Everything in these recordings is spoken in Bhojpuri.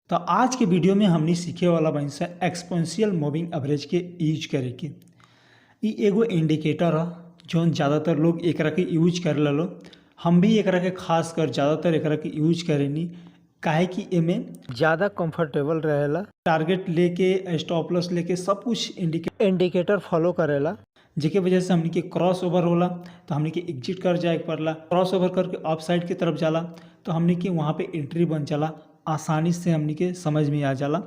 तो आज के वीडियो में हमने सीखे वाला बन से एक्सपोनेंशियल मूविंग एवरेज के यूज करे के। ई एगो इंडिकेटर है जौन ज़्यादातर लोग एकरा के यूज कर लो। हम भी एकरा के खास कर ज़्यादातर एकरा के यूज करेनी काहे कि एमे ज़्यादा कंफर्टेबल रहेला। टारगेट लेके स्टॉप लॉस लेके सब कुछ इंडिकेटर फॉलो करेला, जेके वजह से हमने के क्रॉस ओवर होला तो हमने के एग्जिट कर जाए पड़ला। क्रॉस ओवर करके अप साइड की तरफ जाला तो हमने के वहाँ पे एंट्री बन जाला, आसानी से हमने के समझ में आ जाला।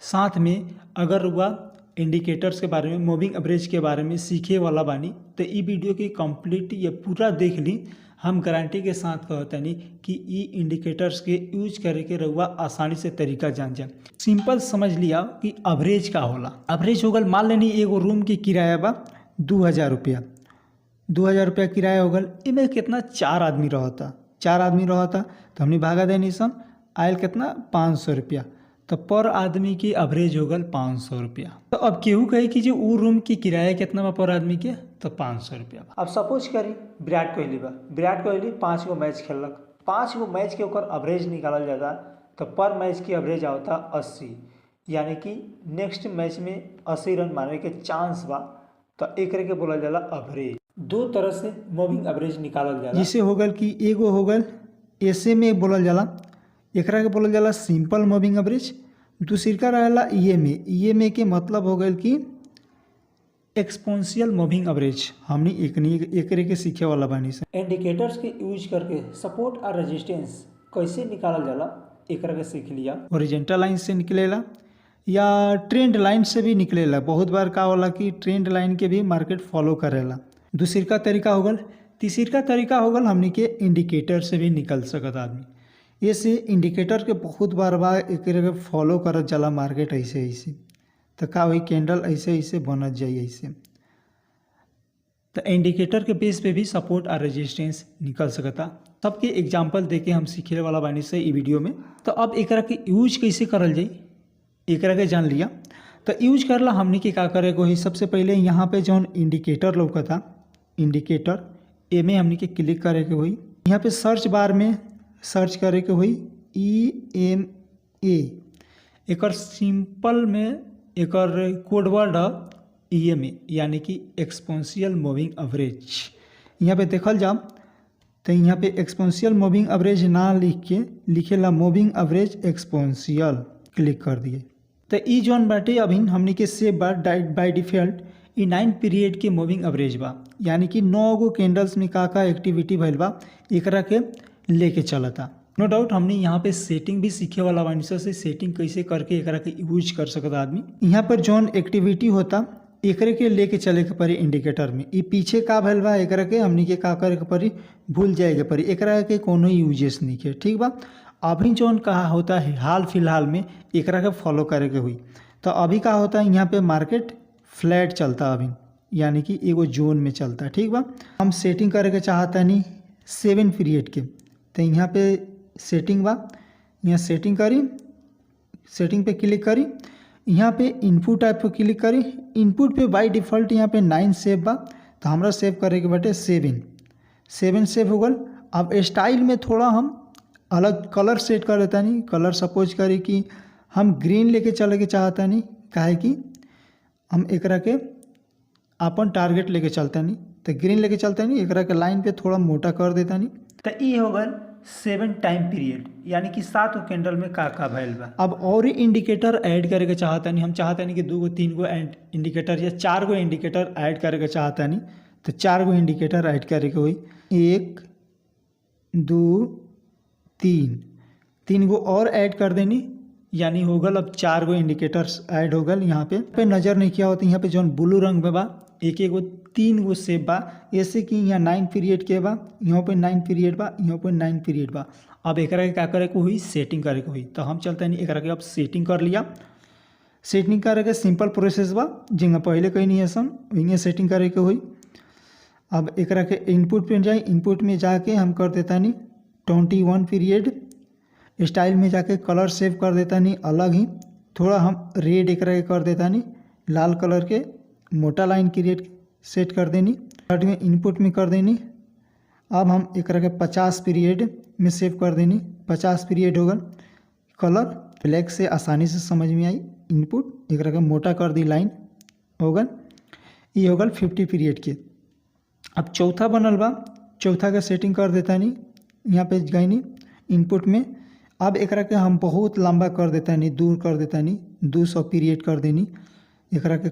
साथ में अगर वह इंडिकेटर्स के बारे में मूविंग एवरेज के बारे में सीखे वाला बानी तो ई वीडियो की कंप्लीट ये पूरा देख ली। हम गारंटी के साथ कहतनी कि ई इंडिकेटर्स के यूज करे के रहुआ आसानी से तरीका जान जाए। सिंपल समझ लिया कि एवरेज का होला। एवरेज होगल, मान लेनी एगो रूम की किराया बा 2000 रुपया। 2000 रुपया किराया होगल, इमें कितना 4 आदमी रहता। 4 आदमी रहता तो हमने भागा देनी सन आयल कितना 500 रुपया, तो पर आदमी की एवरेज होगल 500 रुपया। तो अब केहू कहे कि जो वो रूम की किराया कितना बा पर आदमी के, तो 500 रुपया। अब सपोज करी विराट कोहली बा। विराट कोहली 5 गो मैच खेलक, 5 गो मैच के ओकर एवरेज निकालल जाता तो पर मैच की एवरेज आवता 80, यानी कि नेक्स्ट मैच में 80 रन मारे के चांस बा, तो एक के बोला जाला एवरेज। दो तरह से मूविंग एवरेज निकालल जाला, जिसे होगल कि एगो होगल ऐसे में बोलल जाला, एकरा के बोलल जाला सिंपल मूविंग एवरेज। दूसरी का रहेला ईएमए के मतलब हो गल कि एक्सपोनेंशियल मूविंग एवरेज। हमने एकरे के सीखे वाला बानी से। इंडिकेटर्स के यूज करके सपोर्ट और रेजिस्टेंस कैसे निकालल जाला एकरा के सीख लिया। हॉरिजॉन्टल लाइन से निकलेला या ट्रेंड लाइन से भी निकलेला। बहुत बार का होला कि ट्रेंड लाइन के भी मार्केट फॉलो करेला। दूसरी का तरीका होगल। तीसरी का तरीका होगल हमने के इंडिकेटर से भी निकल सकत आदमी। ये से इंडिकेटर के बहुत बार एक फॉलो करत जाला मार्केट ऐसे ऐसे, तो का हुई कैंडल ऐसे ऐसे बनत जाई ऐसे। तो इंडिकेटर के बेस पे भी सपोर्ट और रेजिस्टेंस निकल सकता। सबके एग्जांपल देके हम सीखे वाला बानी से ई वीडियो में। तो अब एकरा के यूज कैसे करल जाई एकरा के जान लिया। तो यूज करला हमने के का करे को ही, सबसे पहले यहाँ पे जौन इंडिकेटर लौकता इंडिकेटर एमे हमने के क्लिक करे के हुई। यहाँ पे सर्च बार में सर्च करे के हुई EMA। एकर सिंपल में एकर कोड वर्ड है EMA, यानी कि एक्सपोनेंशियल मूविंग एवरेज। यहाँ पे देखल जाओ तो यहाँ पे एक्सपोनेंशियल मूविंग एवरेज ना लिख के लिखेला मूविंग एवरेज एक्सपोनेंशियल, क्लिक कर दिए। तो ई जौन बाटे अभी हमने के सेव बा बाय डिफॉल्ट ई 9 पीरियड के मूविंग एवरेज बा, यानी कि 9 गो कैंडल्स में का एक्टिविटी भइल बा एकरा के लेके चलता। नो डाउट हमने यहाँ पे सेटिंग भी सीखे वाला बानी से सेटिंग कैसे करके एकरा के यूज कर सकता आदमी। यहाँ पर जौन एक्टिविटी होता एकरे के लेके चले के पड़ी इंडिकेटर में। ई पीछे का भइल बा एकरा के हमने के का करे के पड़ी, भूल जाए के पड़ी। एकरा के कोनो यूजेस नहीं के, ठीक बा। अभी जौन कहा होता है हाल फिलहाल में एकरा के फॉलो करे के हुई। तो अभी का होता है यहाँ पे मार्केट फ्लैट चलता अभी, यानी कि एगो जोन में चलता, ठीक बा। हम सेटिंग करे के चाहता नहीं 7 पीरियड के, तो यहाँ पे सेटिंग बा, यहाँ सेटिंग करी, सेटिंग पे क्लिक करी, यहाँ पे इनपुट टाइप पे क्लिक करी। इनपुट पे बाय डिफ़ॉल्ट यहाँ पे 9 सेव बा, तो हमरा सेव करे के बाटे 7 सेव हो गल। अब स्टाइल में थोड़ा हम अलग कलर सेट कर देता नहीं। कलर सपोज करी कि हम ग्रीन लेके चले के चाहता नहीं, काहे कि हम एकरा के अपन टारगेट लेके चलता नहीं, तो ग्रीन लेके चलता नहीं। एकरा के लाइन पे थोड़ा मोटा कर देता नहीं। तो ये हो गल 7 टाइम पीरियड, यानी कि 7 कैंडल में का भैल बा। अब और इंडिकेटर ऐड करे के चाहता नहीं। हम चाहता नहीं कि 2 गो 3 गो इंडिकेटर या 4 गो इंडिकेटर ऐड करे के चाहता नहीं, तो 4 गो इंडिकेटर ऐड करे के हुई। 1 2 3 गो और ऐड कर देनी, यानी हो गल अब 4 गो इंडिकेटर्स ऐड हो गल। यहाँ पे नज़र नहीं किया होता, यहाँ पे जौन ब्लू रंग में बा एक गो 3 गो सेव बा, ऐसे कि यहाँ 9 पीरियड के बा, यहाँ पे 9 पीरियड बा, यहाँ पे 9 पीरियड बा। अब एकरा के क्या करे को हुई, सेटिंग करे को हुई। तो हम चलते नहीं एकरा के अब सेटिंग कर लिया। सेटिंग करे के सिंपल प्रोसेस बा, जिंगा पहले कहीं नहीं है सन वहीं सेटिंग करे के हुई। अब एकरा के इनपुट पे जाए, इनपुट में जाके हम कर देता नहीं 21 पीरियड। स्टाइल में जाके कलर सेव कर देता नहीं अलग ही, थोड़ा हम रेड एकरा के कर देता नहीं, लाल कलर के मोटा लाइन क्रिएट सेट कर देनी। थर्ड में इनपुट में कर देनी। अब हम एकरा के 50 पीरियड में सेव कर देनी। 50 पीरियड होगा कलर ब्लैक से आसानी से समझ में आई इनपुट एक रकम मोटा कर दी लाइन होगल ये होगल 50 पीरियड के। अब चौथा बनल बा, चौथा का सेटिंग कर देता नहीं यहाँ पे गई नहीं इनपुट में। अब एक के हम बहुत लंबा कर देता नहीं, दूर कर देता नहीं, 200 पीरियड कर देनी। एक के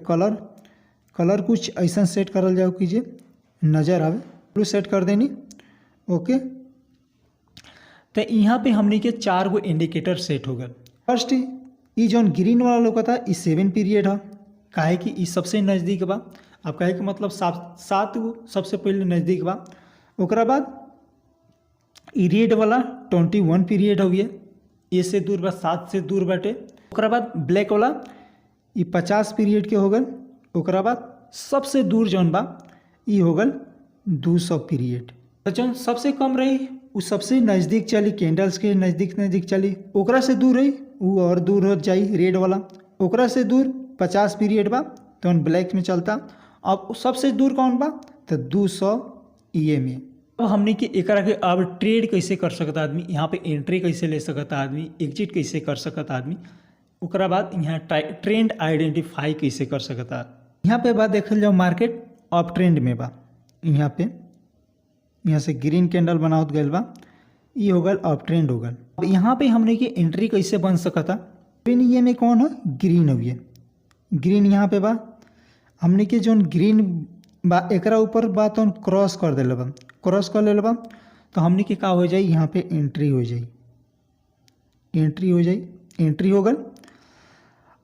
कलर कुछ ऐसा सेट करल जाओ कीजिए नज़र आवे, ब्लू सेट कर देनी। ओके, तो यहाँ पे हमने के 4 गो इंडिकेटर सेट हो गए। फर्स्ट ये जौन ग्रीन वाला लोग था ये 7 पीरियड है, काहे कि ये सबसे नज़दीक बा। अब कहे कि मतलब 7 गो सबसे पहले नज़दीक बा। ओकरा बाद ई रेड वाला 21 पीरियड हो गया, ए से दूर बा, 7 से दूर बाटे। ओकरा बाद ब्लैक वाला ये 50 पीरियड के हो गल। ओकरा बाद सबसे दूर जौन बा ये हो गल 200 पीरियड। तो जौन सबसे कम रही वो सबसे नज़दीक चली, कैंडल्स के नज़दीक चली। ओकरा से दूर रही वो और दूर हो जाई रेड वाला। ओकरा से दूर 50 पीरियड बा तो ब्लैक में चलता। अब सबसे दूर कौन बा तो 200 EMA। अब हमने कि एकरा के अब ट्रेड कैसे कर सकता आदमी, यहाँ पे एंट्री कैसे ले सकता आदमी, एग्जिट कैसे कर सकता आदमी। ओकरा बाद यहाँ ट्रेंड आइडेंटिफाई कैसे कर सकता। यहाँ पे बात देखल जाओ मार्केट अप ट्रेंड में बा। यहाँ पे यहाँ से ग्रीन कैंडल बनावत गल बा, ये हो गल अप ट्रेंड हो गल। अब यहाँ पे हमने की एंट्री कैसे बन सकता। ग्रीन ये में कौन है, ग्रीन हो गया। ग्रीन यहाँ पे बा, हमने के जोन ग्रीन बा एकरा ऊपर बा तो क्रॉस कर दिले बा, क्रॉस कर ले बा तो हमने के का हो जाए यहाँ पे एंट्री हो जाए, एंट्री हो जाए, एंट्री हो गल।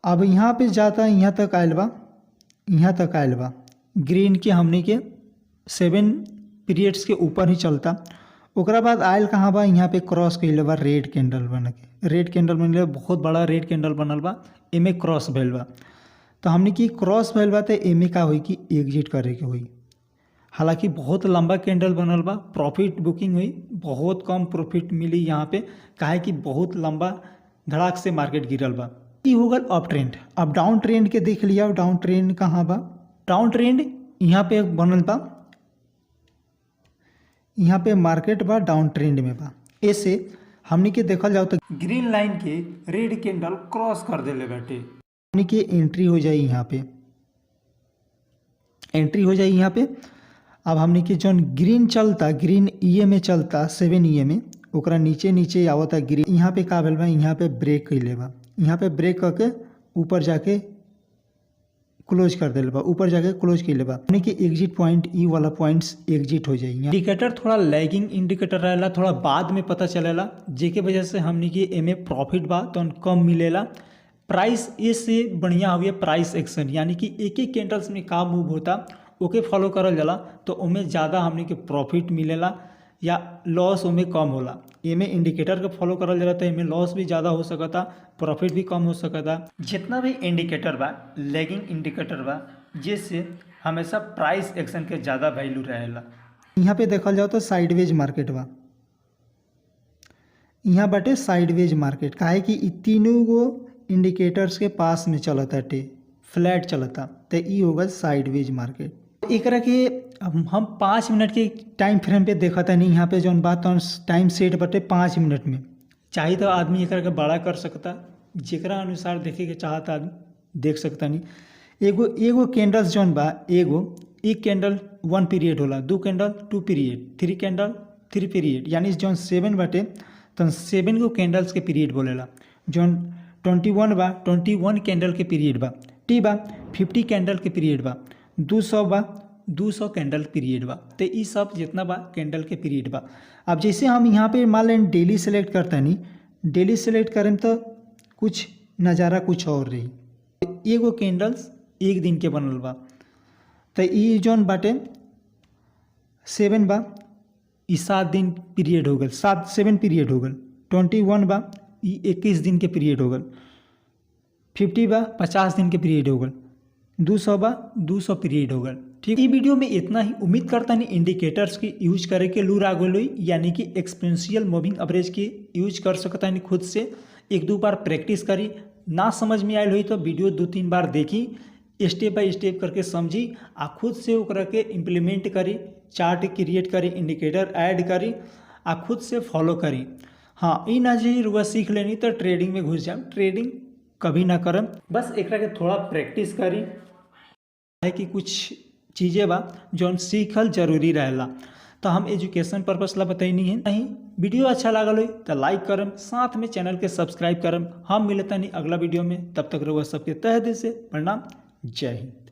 अब यहाँ पे जाता यहाँ तक आयल बा, यहाँ तक आयल बा। ग्रीन के हमने के 7 पीरियड्स के ऊपर ही चलता। ओकरा बाद आयल कहाँ बा, यहाँ पे क्रॉस कैले बा रेड कैंडल बन के, रेड कैंडल बनल बहुत बड़ा रेड कैंडल बनल बा, एमे क्रॉस भइल बा। तो हमने कि क्रॉस भइल बा तो एमे का हुई कि एग्जिट करे के हुई। हालांकि बहुत लंबा कैंडल बनल बा, प्रॉफिट बुकिंग हुई, बहुत कम प्रॉफिट मिली यहाँ पे, काहे कि बहुत लंबा धड़ाक से मार्केट गिरल बा। ये हो गल अप ट्रेंड। अब डाउन ट्रेंड के देख लिया, डाउन ट्रेंड कहाँ बा, डाउन ट्रेंड यहाँ पे बनल बा, यहाँ पे मार्केट बा डाउन ट्रेंड में बा। ऐसे हमने के देखल जाओ तो ग्रीन लाइन के रेड कैंडल क्रॉस कर देले बाटे, हमने के एंट्री हो जाए यहाँ पे, एंट्री हो जाए यहाँ पे। अब हमने के जौन ग्रीन चलता, ग्रीन EMA चलता 7 EMA, ओकरा नीचे नीचे आवता ग्रीन। यहाँ पे का भेल बा, यहाँ पे ब्रेक कैले बा, यहाँ पे ब्रेक करके ऊपर जाके क्लोज कर दिल बा, ऊपर जाके क्लोज कैले बा। हमने कि एग्जिट पॉइंट ई वाला पॉइंट्स एग्जिट हो जाए। इंडिकेटर थोड़ा लैगिंग इंडिकेटर रहेला, थोड़ा बाद में पता चलेला, जेके वजह से हमने कि एमे प्रॉफिट बा तो कम मिलेला। प्राइस ए से बढ़िया हो गया प्राइस एक्शन, यानी कि एक एक कैंडल्स में का मूव होता ओके फॉलो करल जाला तो ओमे ज़्यादा हमने के प्रॉफिट मिलेला या लॉस ओमे कम होला। एमे इंडिकेटर के फॉलो करल जाला तो एमे लॉस भी ज़्यादा हो सकता, प्रॉफिट भी कम हो सकता। जितना भी इंडिकेटर बा लैगिंग इंडिकेटर बा, जिससे हमेशा प्राइस एक्शन के ज़्यादा वैल्यू रहेला। यहाँ पे देखल जाओ तो साइडवेज मार्केट बा, यहाँ बाटे साइडवेज मार्केट, काहे कि इ तीनों गो इंडिकेटर्स के पास में चलता टे, फ्लैट चलता, तो ई होगा साइडवेज मार्केट। एकरा के हम 5 मिनट के टाइम फ्रेम पे देखा था नहीं, यहाँ पे जौन बात टाइम सेट बटे 5 मिनट में। चाहे तो आदमी एकरा के बड़ा कर सकता, जेकरा अनुसार देखे के चाहता आदमी देख सकता नहीं। एगो कैंडल्स जौन बा, एक कैंडल 1 पीरियड होला, 2 कैंडल 2 पीरियड, 3 कैंडल 3 पीरियड, यानी जौन 7 बाटे तो 7 गो कैंडल्स के पीरियड बोलेला। जौन 21 बा 21 कैंडल के पीरियड बा। टी बा 50 कैंडल के पीरियड बा। 200 बा 200 कैंडल पीरियड बा। तो ये सब जितना बा कैंडल के पीरियड बा। अब जैसे हम यहाँ पे मान लें डेली सेलेक्ट करता नहीं, डेली सेलेक्ट करें तो कुछ नज़ारा कुछ और रही। एगो कैंडल्स एक दिन के बनल बा, तो ये जौन बाटे 7 बा, ये 7 दिन पीरियड हो गल, 7 पीरियड हो गल। 21 बा, ये 21 दिन के पीरियड हो गल। 50 बा 50 दिन के पीरियड हो गल। 200 बा 200 पीरियड हो गल। ठीक, ये वीडियो में इतना ही। उम्मीद करता नहीं इंडिकेटर्स की यूज करे के लूर आ गई हुई, यानी कि एक्सपोनेंशियल मूविंग एवरेज की यूज कर सकता नहीं। खुद से 1-2 बार प्रैक्टिस करी, ना समझ में आयल हुई तो वीडियो 2-3 बार देखी, स्टेप बाय स्टेप करके समझी, आ खुद से ओकरा के इम्प्लीमेंट करी, चार्ट क्रिएट करी, इंडिकेटर ऐड करी, आ खुद से फॉलो करी। हाँ, ई ना जी रुआ सीख लेनी तो ट्रेडिंग में घुस जाए, ट्रेडिंग कभी ना करम। बस एकरा के थोड़ा प्रैक्टिस करी है कि कुछ चीज़ें बा जौन सीखल जरूरी रहेला। तो हम एजुकेशन पर्पस ला बताइनी है। नहीं वीडियो अच्छा लागल हो तो लाइक करम, साथ में चैनल के सब्सक्राइब करम। हम मिलता नहीं अगला वीडियो में, तब तक रहुआ सबके तहे दिल से प्रणाम। जय हिंद।